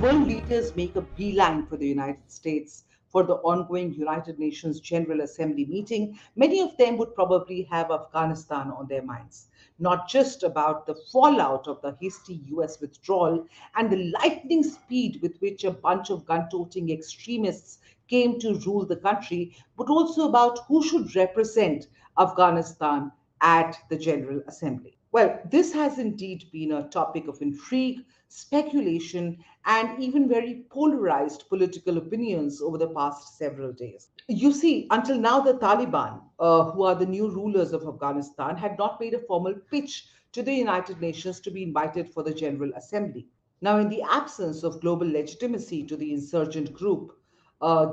world leaders make a beeline for the United States for the ongoing United Nations General Assembly meeting, many of them would probably have Afghanistan on their minds. Not just about the fallout of the hasty US withdrawal and the lightning speed with which a bunch of gun toting extremists came to rule the country, but also about who should represent Afghanistan at the General Assembly. Well, this has indeed been a topic of intrigue, speculation, and even very polarized political opinions over the past several days. You see, until now, the Taliban, who are the new rulers of Afghanistan, had not made a formal pitch to the United Nations to be invited for the General Assembly. Now, in the absence of global legitimacy to the insurgent group,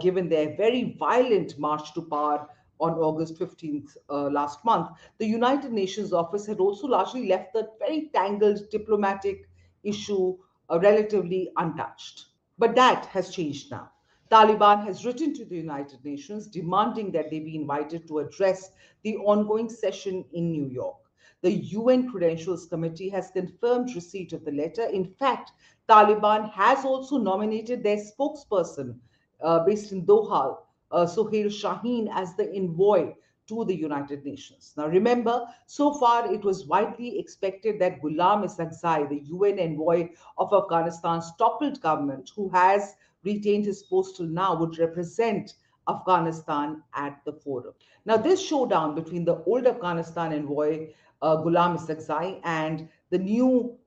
given their very violent march to power on August 15th last month, the United Nations office had also largely left the very tangled diplomatic issue relatively untouched. But that has changed now. Taliban has written to the United Nations demanding that they be invited to address the ongoing session in New York. The UN Credentials Committee has confirmed receipt of the letter. In fact, Taliban has also nominated their spokesperson based in Doha, Sohail Shaheen, as the envoy to the United Nations. Now, remember, so far it was widely expected that Ghulam Isakzai, the UN envoy of Afghanistan's toppled government, who has retained his post till now, would represent Afghanistan at the forum. Now, this showdown between the old Afghanistan envoy Ghulam Isakzai and the new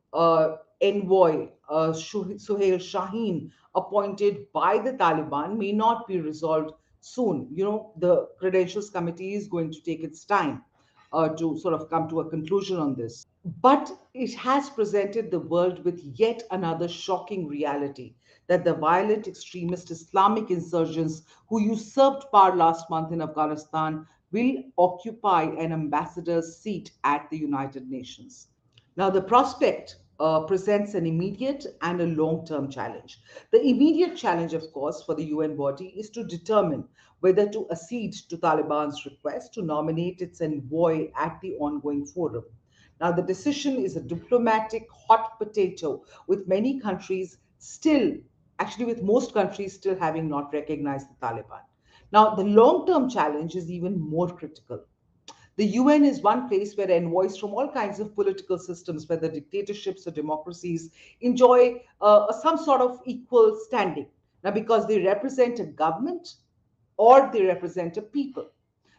envoy Suhail Shaheen, appointed by the Taliban, may not be resolved soon. The Credentials Committee is going to take its time to sort of come to a conclusion on this. But it has presented the world with yet another shocking reality that the violent extremist Islamic insurgents who usurped power last month in Afghanistan will occupy an ambassador's seat at the United Nations. Now, the prospect presents an immediate and a long term challenge. The immediate challenge, of course, for the UN body is to determine whether to accede to Taliban's request to nominate its envoy at the ongoing forum. Now, the decision is a diplomatic hot potato, with many countries still, actually, with most countries still having not recognized the Taliban. Now, the long term challenge is even more critical. The UN is one place where envoys from all kinds of political systems, whether dictatorships or democracies, enjoy some sort of equal standing. Now, because they represent a government or they represent a people.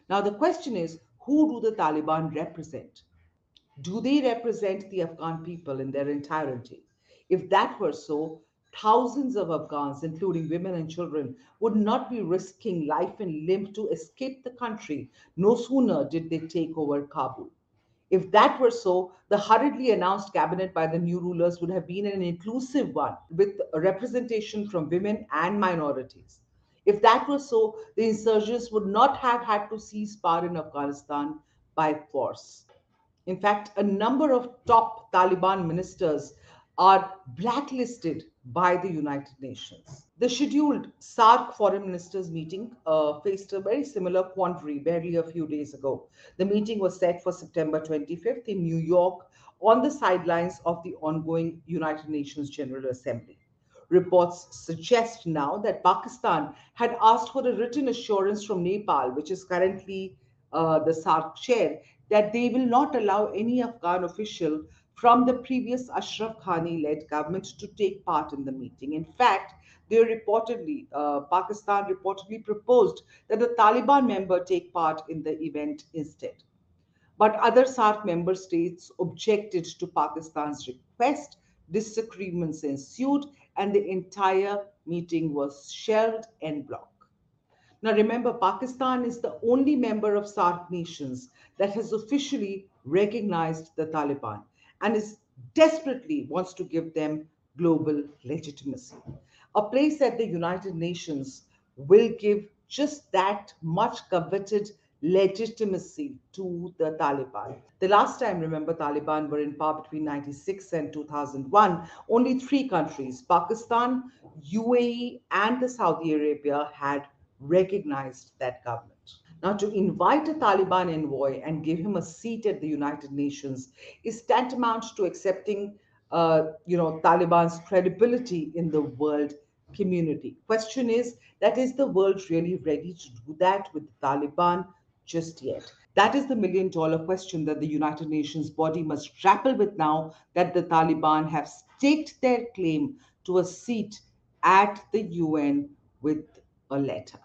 Now, the question is, who do the Taliban represent? Do they represent the Afghan people in their entirety? If that were so, thousands of Afghans, including women and children, would not be risking life and limb to escape the country. No sooner did they take over Kabul. If that were so, the hurriedly announced cabinet by the new rulers would have been an inclusive one with representation from women and minorities. If that were so, the insurgents would not have had to seize power in Afghanistan by force. In fact, a number of top Taliban ministers are blacklisted by the United Nations. The scheduled SARC foreign ministers meeting faced a very similar quandary barely a few days ago. The meeting was set for September 25th in New York on the sidelines of the ongoing United Nations General Assembly. Reports suggest now that Pakistan had asked for a written assurance from Nepal, which is currently the SARC chair, that they will not allow any Afghan official from the previous Ashraf Ghani led government to take part in the meeting. In fact, Pakistan reportedly proposed that a Taliban member take part in the event instead. But other SARC member states objected to Pakistan's request. Disagreements ensued, and the entire meeting was shelved en bloc. Now, remember, Pakistan is the only member of SARC nations that has officially recognized the Taliban and is desperately wants to give them global legitimacy. A place at the United Nations will give just that much coveted legitimacy to the Taliban. The last time, remember, Taliban were in power between 96 and 2001. Only three countries, Pakistan, UAE, and the Saudi Arabia, had recognized that government. Now, to invite a Taliban envoy and give him a seat at the United Nations is tantamount to accepting Taliban's credibility in the world community. Question is the world really ready to do that with the Taliban just yet? That is the million-dollar question that the United Nations body must grapple with now that the Taliban have staked their claim to a seat at the UN with a letter.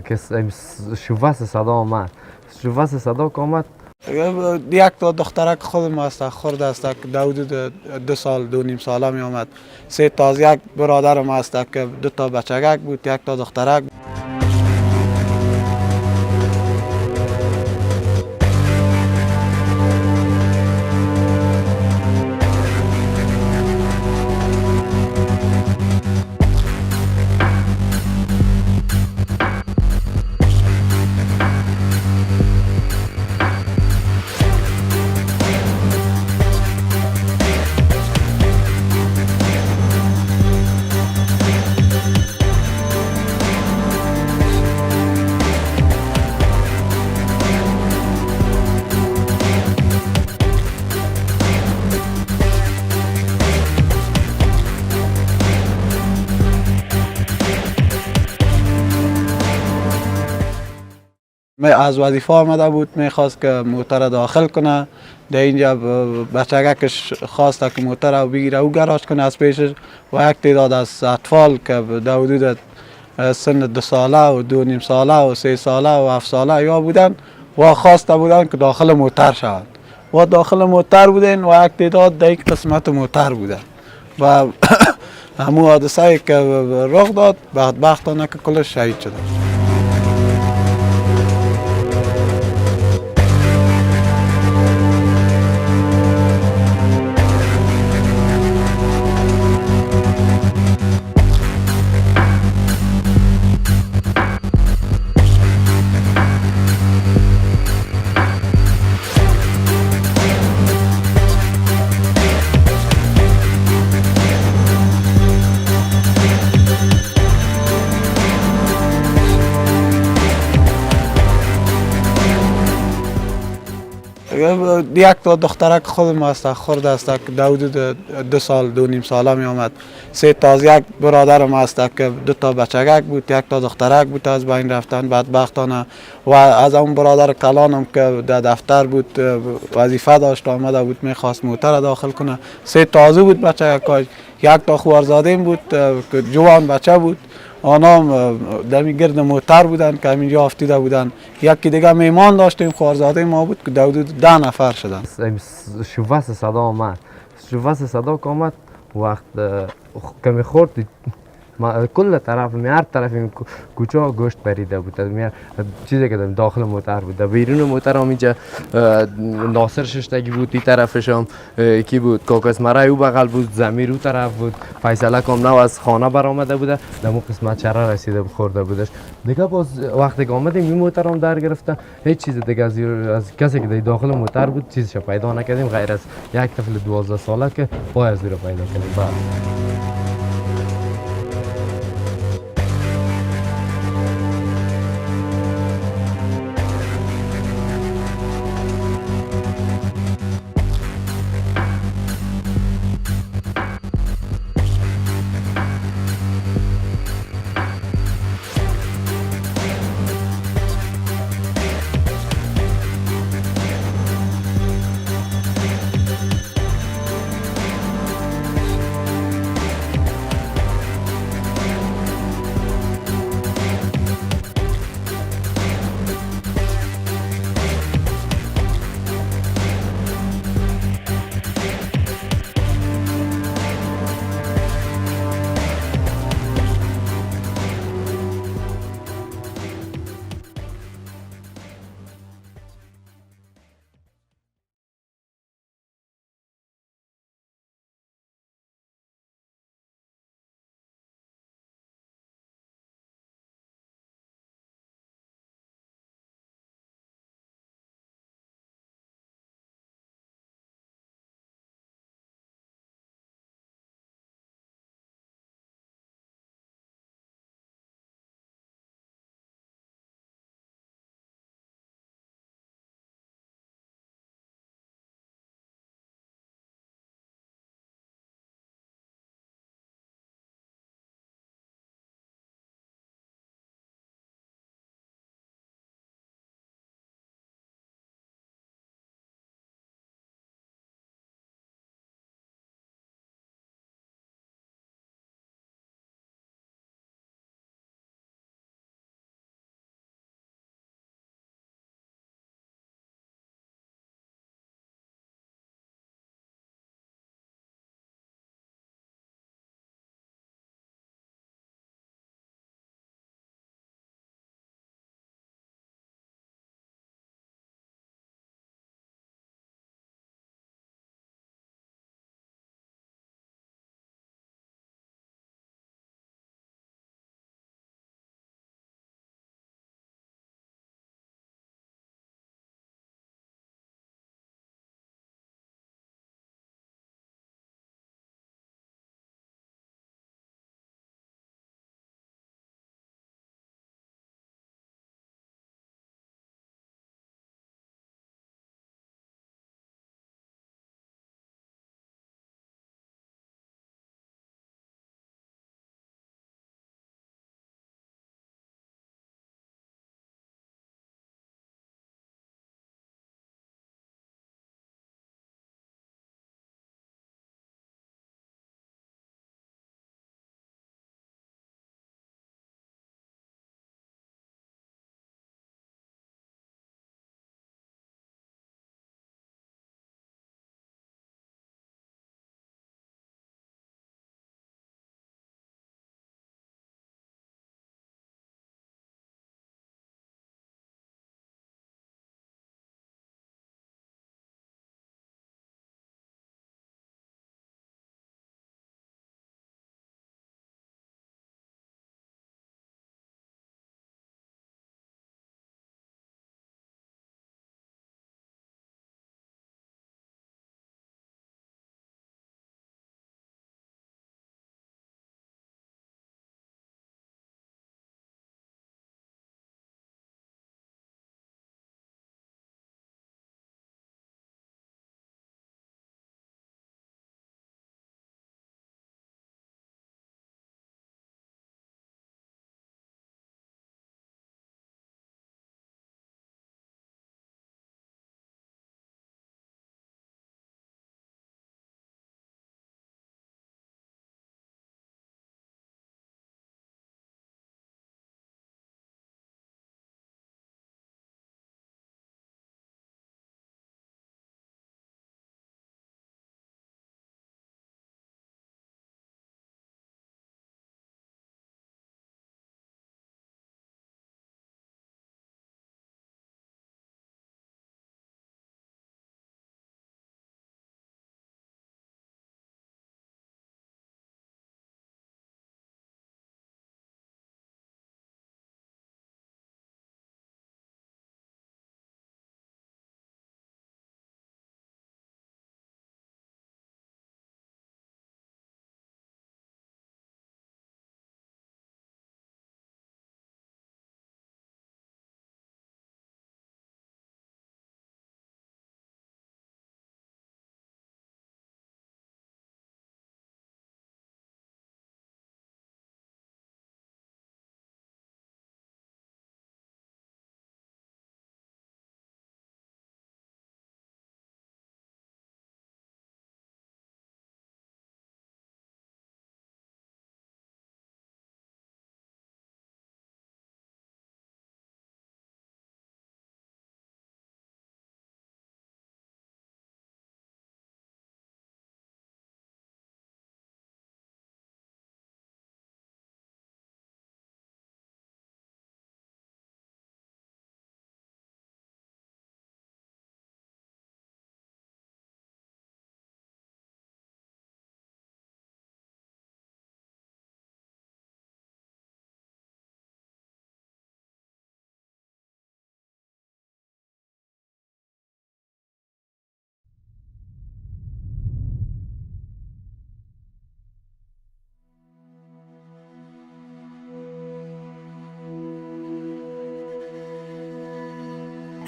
که شوفاس صدا آمد شوفاس صدا که آمد یک تا دخترک خود ما است خورد است که حدود 2 سال 2.5 ساله می آمد. سه تا از یک برادر ما است که 2 تا بچگک بود، یک تا دخترک. از وظیفه آمده بود، میخواست که موتر داخل کنه در اینجا. بچگکش خواست که موتر رو بگیره او گراج کنه از پیشش و یک تعداد از اطفال که در حدود سن 2 ساله و 2.5 ساله و 3 ساله و 7 ساله یا بودن و خواسته بودن که داخل موتر شوند و داخل موتر بودن و یک تعداد در یک قسمت موتر بودن و همون حادثه که رخ داد بدبختانه که کلش شهید شدن. یک تا دخترک خودم است خورد است که در حدود 2 سال 2.5 ساله می آمد. 3 تا از یک برادرم است که 2 تا بچگک بود، یک تا دخترک بود از بین رفتن بدبختانه و از اون برادر کلانم که در دفتر بود وظیفه داشت آمده بود میخواست موتر داخل کنه. 3 تازه بود بچگکاش، یک تا خوارزاده بود که جوان بچه بود، آنها در گرد موتر بودن که همینجا افتیده بودن. یکی دیگه میمان داشتیم خوارزاده ما بود که در حدود 10 نفر شدن. شوفاس صدا آمد، شوفاس صدا که آمد وقت که میخورد کل طرف هر طرف کوچه گوشت پریده بود. چیزی که داخل موتر بود، بیرون موتر هم اینجا ناصر ششتگی بود، این طرفش هم کی بود کاکس مرای او بغل بود، زمیر او طرف بود، فیصله کامنو از خانه برآمده بوده، در اون قسمت چرا رسیده خورده بودش دیگه. باز وقتی که آمدیم این موتر هم در گرفتن، هیچ چیز دیگه از کسی که داخل موتر بود چیزش پیدا نکردیم غیر از یک طفل 12 ساله که پای از زیر پیدا کردیم.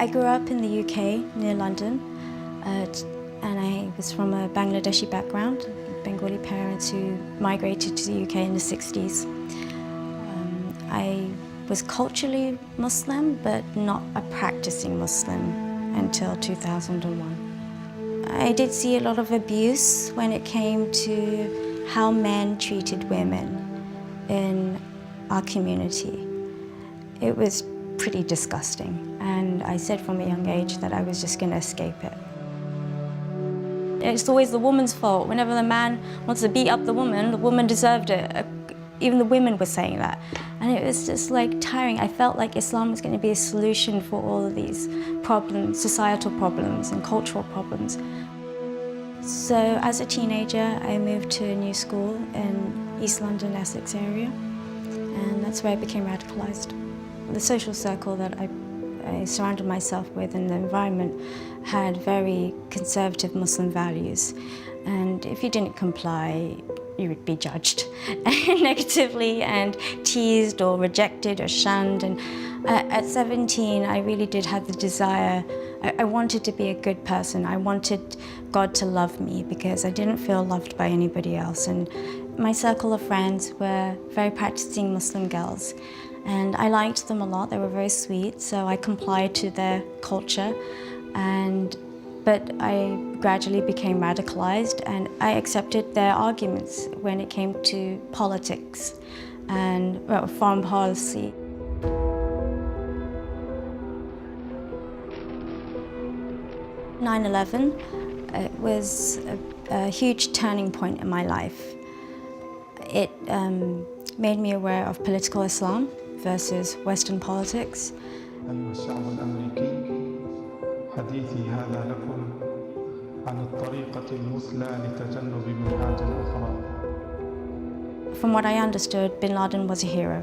I grew up in the UK, near London, and I was from a Bangladeshi background, Bengali parents who migrated to the UK in the 60s. I was culturally Muslim, but not a practicing Muslim until 2001. I did see a lot of abuse when it came to how men treated women in our community. It was pretty disgusting, and I said from a young age that I was just going to escape it. It's always the woman's fault. Whenever the man wants to beat up the woman deserved it. Even the women were saying that. And it was just like tiring. I felt like Islam was going to be a solution for all of these problems, societal problems and cultural problems. So as a teenager, I moved to a new school in East London, Essex area, and that's where I became radicalised. The social circle that I surrounded myself with and the environment had very conservative Muslim values, and if you didn't comply, you would be judged negatively and teased or rejected or shunned. And at 17, I really did have the desire. I wanted to be a good person. I wanted God to love me because I didn't feel loved by anybody else. And my circle of friends were very practicing Muslim girls, and I liked them a lot. They were very sweet, so I complied to their culture. But I gradually became radicalized, and I accepted their arguments when it came to politics and foreign policy. "9/11" was a huge turning point in my life. It made me aware of political Islam versus Western politics. أيها الشعب الأمريكي، حديثي هذا لكم عن الطريقة المثلى لتجنب منهاج أخرى. From what I understood, Bin Laden was a hero.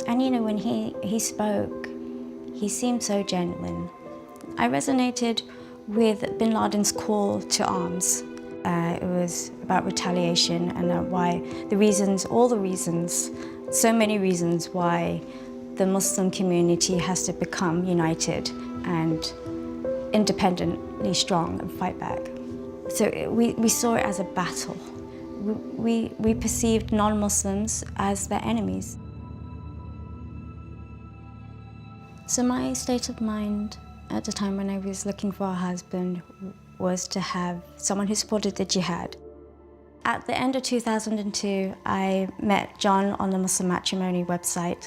And you know, when he spoke, he seemed so genuine. I resonated with Bin Laden's call to arms. It was about retaliation and why all the reasons, so many reasons why the Muslim community has to become united and independently strong and fight back. So we saw it as a battle. We perceived non-Muslims as their enemies. So my state of mind at the time when I was looking for a husband was to have someone who supported the jihad. At the end of 2002, I met John on the Muslim matrimony website,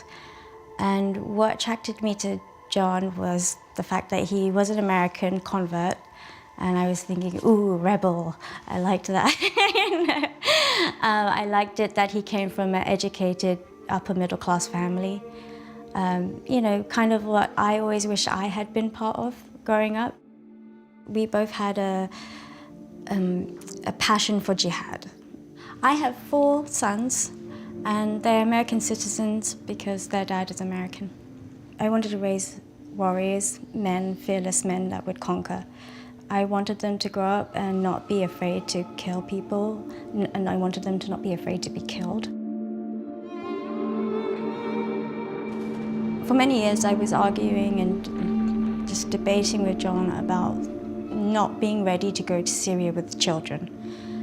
and what attracted me to John was the fact that he was an American convert, and I was thinking, ooh, rebel. I liked that. I liked it that he came from an educated, upper middle class family. You know, kind of what I always wish I had been part of growing up. We both had a passion for jihad. I have 4 sons, and they're American citizens because their dad is American. I wanted to raise warriors, men, fearless men that would conquer. I wanted them to grow up and not be afraid to kill people, and I wanted them to not be afraid to be killed. For many years, I was arguing and just debating with John about not being ready to go to Syria with children.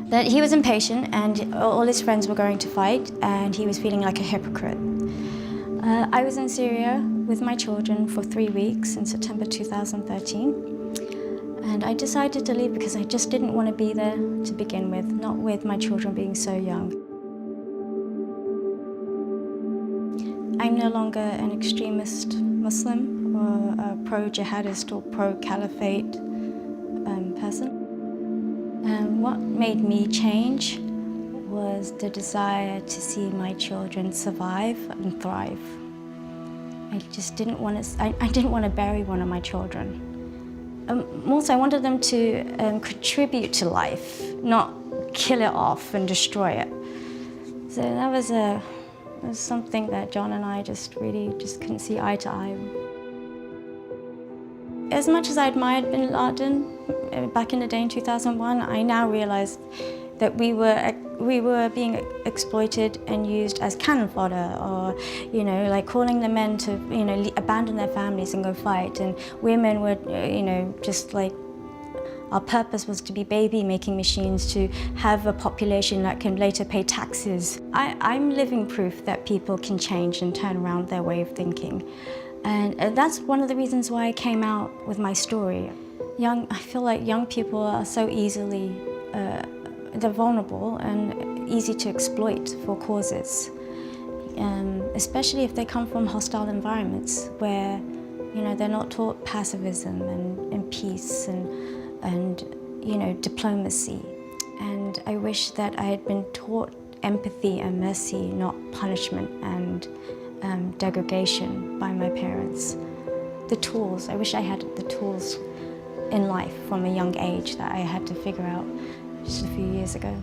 That he was impatient and all his friends were going to fight, and he was feeling like a hypocrite. I was in Syria with my children for 3 weeks in September 2013, and I decided to leave because I just didn't want to be there to begin with, not with my children being so young. I'm no longer an extremist Muslim or a pro-jihadist or pro-caliphate person. What made me change was the desire to see my children survive and thrive. I just didn't want to. I didn't want to bury one of my children. Also, I wanted them to contribute to life, not kill it off and destroy it. So that was something that John and I really couldn't see eye to eye. As much as I admired Bin Laden back in the day in 2001, I now realized that we were we were being exploited and used as cannon fodder, or, you know, like calling the men to, you know, abandon their families and go fight, and women were, you know, just like, our purpose was to be baby-making machines, to have a population that can later pay taxes. I'm living proof that people can change and turn around their way of thinking. And that's one of the reasons why I came out with my story. I feel like young people are so easily, they're vulnerable and easy to exploit for causes. Especially if they come from hostile environments where, you know, they're not taught pacifism and peace and you know, diplomacy. And I wish that I had been taught empathy and mercy, not punishment and degradation by my parents. The tools, I wish I had the tools in life from a young age that I had to figure out just a few years ago.